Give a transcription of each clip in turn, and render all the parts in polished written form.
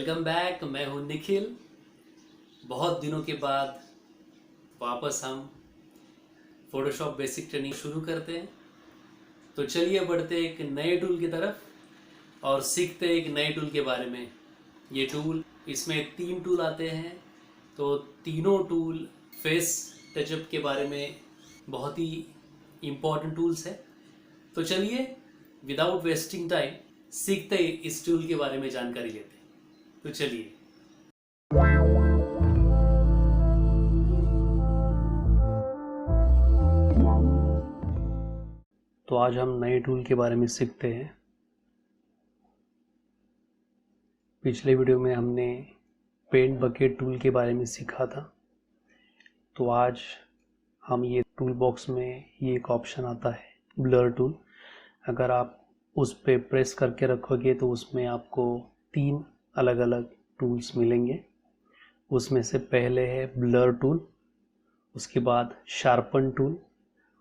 Welcome back. मैं हूं निखिल। बहुत दिनों के बाद वापस हम फोटोशॉप बेसिक ट्रेनिंग शुरू करते हैं। तो चलिए बढ़ते एक नए टूल की तरफ और सीखते एक नए टूल के बारे में। ये टूल, इसमें 3 टूल आते हैं। तो तीनों टूल फेस टचअप के बारे में बहुत ही इम्पोर्टेंट टूल्स है। तो चलिए विदाउट वेस्टिंग टाइम सीखते इस टूल के बारे में जानकारी लेते हैं। तो चलिए। तो आज हम नए टूल के बारे में सीखते हैं। पिछले वीडियो में हमने पेंट बकेट टूल के बारे में सीखा था। तो आज हम ये टूल बॉक्स में ये एक ऑप्शन आता है ब्लर टूल। अगर आप उस पे प्रेस करके रखोगे तो उसमें आपको 3 अलग अलग टूल्स मिलेंगे। उसमें से पहले है ब्लर टूल, उसके बाद शार्पन टूल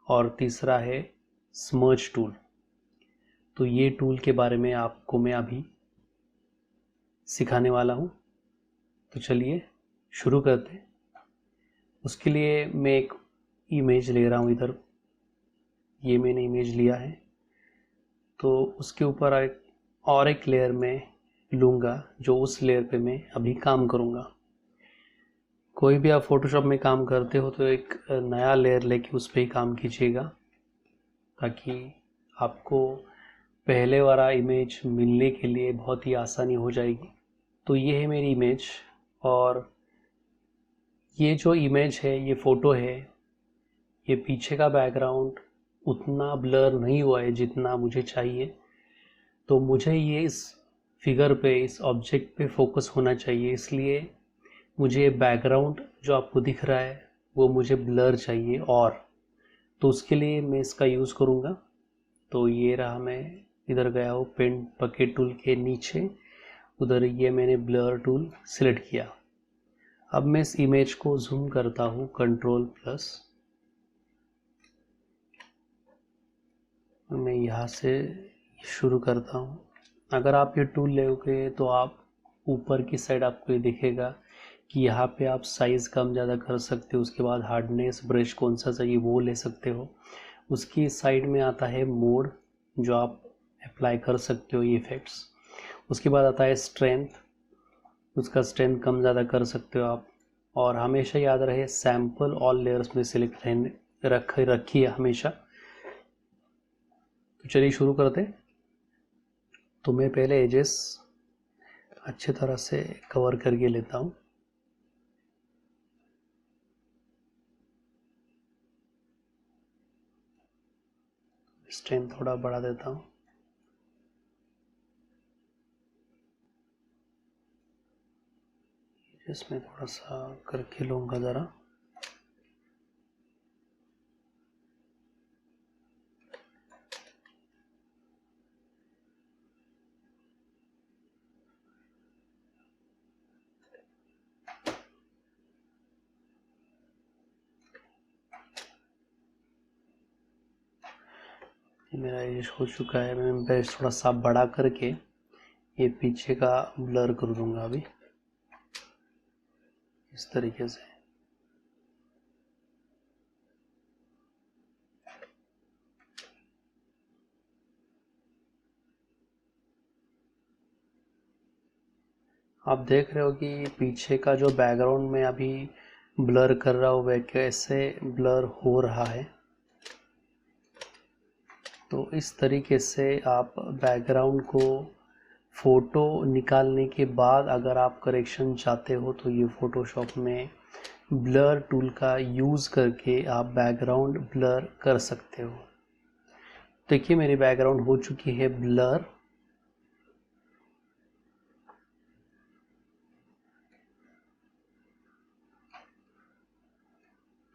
और तीसरा है स्मर्ज टूल। तो ये टूल के बारे में आपको मैं अभी सिखाने वाला हूँ। तो चलिए शुरू करते हैं। उसके लिए मैं एक इमेज ले रहा हूँ। इधर ये मैंने इमेज लिया है, तो उसके ऊपर एक लेयर में लूँगा, जो उस लेयर पे मैं अभी काम करूँगा। कोई भी आप फोटोशॉप में काम करते हो तो एक नया लेयर लेके उस पर ही काम कीजिएगा, ताकि आपको पहले वाला इमेज मिलने के लिए बहुत ही आसानी हो जाएगी। तो ये है मेरी इमेज, और ये जो इमेज है, ये फ़ोटो है, ये पीछे का बैकग्राउंड उतना ब्लर नहीं हुआ है जितना मुझे चाहिए। तो मुझे ये इस फिगर पे, इस ऑब्जेक्ट पे फोकस होना चाहिए, इसलिए मुझे बैकग्राउंड जो आपको दिख रहा है वो मुझे ब्लर चाहिए। और तो उसके लिए मैं इसका यूज़ करूँगा। तो ये रहा, मैं इधर गया हूँ पेंट बकेट टूल के नीचे, उधर ये मैंने ब्लर टूल सिलेक्ट किया। अब मैं इस इमेज को जूम करता हूँ Ctrl+। मैं यहाँ से शुरू करता हूँ। अगर आप ये टूल लोगे तो आप ऊपर की साइड आपको ये दिखेगा कि यहाँ पे आप साइज़ कम ज़्यादा कर सकते हो। उसके बाद हार्डनेस, ब्रश कौन सा चाहिए वो ले सकते हो। उसकी साइड में आता है मोड, जो आप अप्लाई कर सकते हो ये इफ़ेक्ट्स। उसके बाद आता है स्ट्रेंथ, उसका स्ट्रेंथ कम ज़्यादा कर सकते हो आप। और हमेशा याद रहे सैम्पल ऑल लेयर्स में सिलेक्ट रखिए हमेशा। तो चलिए शुरू करते हैं। तो मैं पहले एजेस अच्छे तरह से कवर करके लेता हूँ। स्ट्रेंथ थोड़ा बढ़ा देता हूँ। इसमें थोड़ा सा करके लूँगा ज़रा। मेरा एज हो चुका है। मैं ब्रश थोड़ा सा बड़ा करके ये पीछे का ब्लर कर दूंगा अभी इस तरीके से। आप देख रहे हो कि पीछे का जो बैकग्राउंड में अभी ब्लर कर रहा हूँ वह कैसे ब्लर हो रहा है। तो इस तरीके से आप बैकग्राउंड को फ़ोटो निकालने के बाद अगर आप करेक्शन चाहते हो तो ये फ़ोटोशॉप में ब्लर टूल का यूज़ करके आप बैकग्राउंड ब्लर कर सकते हो। देखिए मेरी बैकग्राउंड हो चुकी है ब्लर।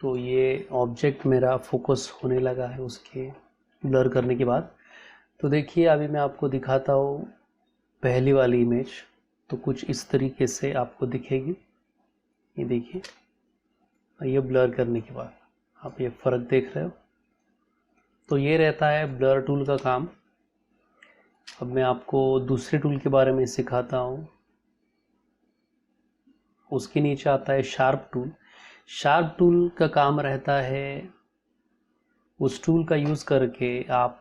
तो ये ऑब्जेक्ट मेरा फोकस होने लगा है उसके ब्लर करने के बाद। तो देखिए अभी मैं आपको दिखाता हूँ पहली वाली इमेज। तो कुछ इस तरीके से आपको दिखेगी। ये देखिए, ये ब्लर करने के बाद आप ये फ़र्क देख रहे हो। तो ये रहता है ब्लर टूल का काम। अब मैं आपको दूसरे टूल के बारे में सिखाता हूँ। उसके नीचे आता है शार्प टूल। शार्प टूल का काम रहता है, उस टूल का यूज़ करके आप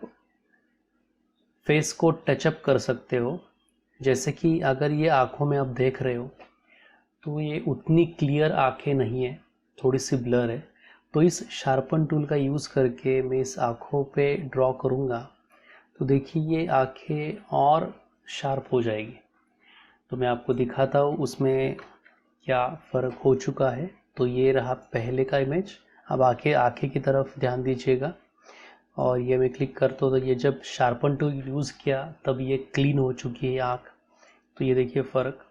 फेस को टचअप कर सकते हो। जैसे कि अगर ये आँखों में आप देख रहे हो तो ये उतनी क्लियर आँखें नहीं है, थोड़ी सी ब्लर है। तो इस शार्पन टूल का यूज़ करके मैं इस आँखों पे ड्रॉ करूँगा तो देखिए ये आँखें और शार्प हो जाएगी। तो मैं आपको दिखाता हूँ उसमें क्या फ़र्क हो चुका है। तो ये रहा पहले का इमेज। अब आँखें की तरफ ध्यान दीजिएगा और ये मैं क्लिक करता हूँ तो ये जब शार्पन टूल यूज़ किया तब ये क्लीन हो चुकी है आँख। तो ये देखिए फ़र्क,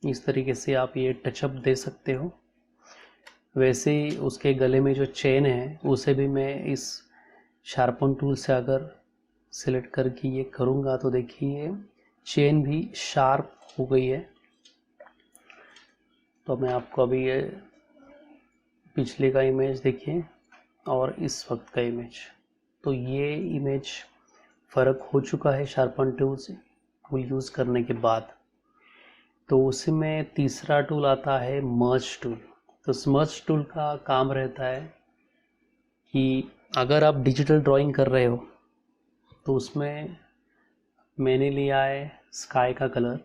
इस तरीके से आप ये टचअप दे सकते हो। वैसे ही उसके गले में जो चेन है उसे भी मैं इस शार्पन टूल से अगर सिलेक्ट करके ये करूँगा तो देखिए चेन भी शार्प हो गई है। तो मैं आपको अभी ये पिछले का इमेज देखिए और इस वक्त का इमेज, तो ये इमेज फ़र्क हो चुका है शार्पन टूल यूज़ करने के बाद। तो उसी में तीसरा टूल आता है मर्ज टूल। तो स्मर्ज टूल का काम रहता है कि अगर आप डिजिटल ड्राइंग कर रहे हो तो उसमें मैंने लिया है स्काई का कलर,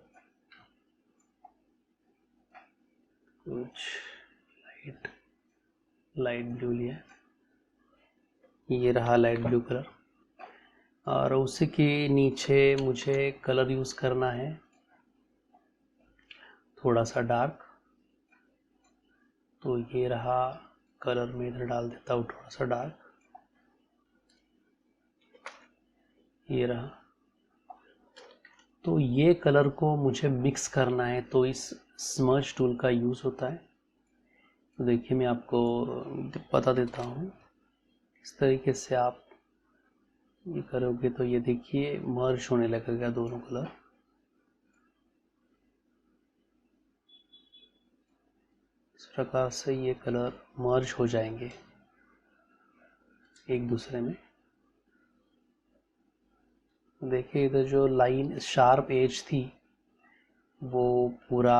कुछ लाइट ब्लू लिया, ये रहा लाइट ब्लू कलर। और उसी के नीचे मुझे कलर यूज़ करना है थोड़ा सा डार्क। तो ये रहा कलर, मैं इधर डाल देता हूँ थोड़ा सा डार्क, ये रहा। तो ये कलर को मुझे मिक्स करना है तो इस स्मर्ज टूल का यूज़ होता है। तो देखिए मैं आपको बता देता हूँ, इस तरीके से आप ये करोगे तो ये देखिए मर्ज होने लगेगा दोनों कलर। इस प्रकार से ये कलर मर्ज हो जाएंगे एक दूसरे में। देखिए इधर जो लाइन शार्प एज थी वो पूरा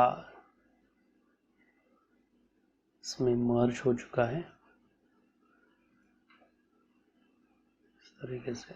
इसमें मर्ज हो चुका है इस तरीके से।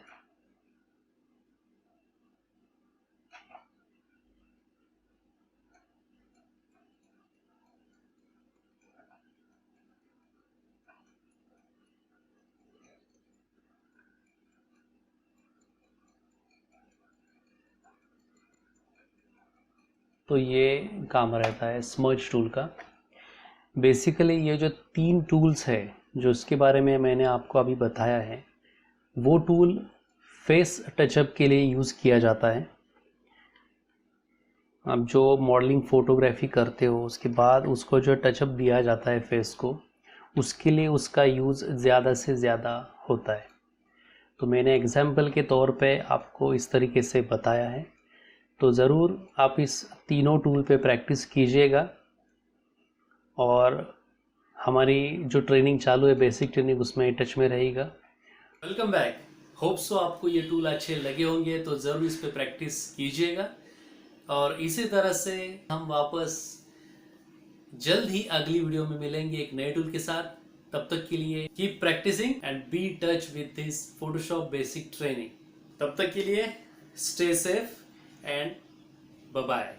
तो ये काम रहता है स्मर्ज टूल का। बेसिकली ये जो 3 टूल्स है जो इसके बारे में मैंने आपको अभी बताया है, वो टूल फेस टचअप के लिए यूज़ किया जाता है। आप जो मॉडलिंग फ़ोटोग्राफी करते हो उसके बाद उसको जो टचअप दिया जाता है फेस को, उसके लिए उसका यूज़ ज़्यादा से ज़्यादा होता है। तो मैंने एग्जाम्पल के तौर पे आपको इस तरीके से बताया है। तो ज़रूर आप इस तीनों टूल पे प्रैक्टिस कीजिएगा और हमारी जो ट्रेनिंग चालू है बेसिक ट्रेनिंग उसमें टच में रहेगा। Welcome back. होप सो आपको ये टूल अच्छे लगे होंगे, तो ज़रूर इस पे प्रैक्टिस कीजिएगा। और इसी तरह से हम वापस जल्द ही अगली वीडियो में मिलेंगे एक नए टूल के साथ। तब तक के लिए keep practising and be touch with this Photoshop basic training. तब तक के लिए stay safe and bye bye.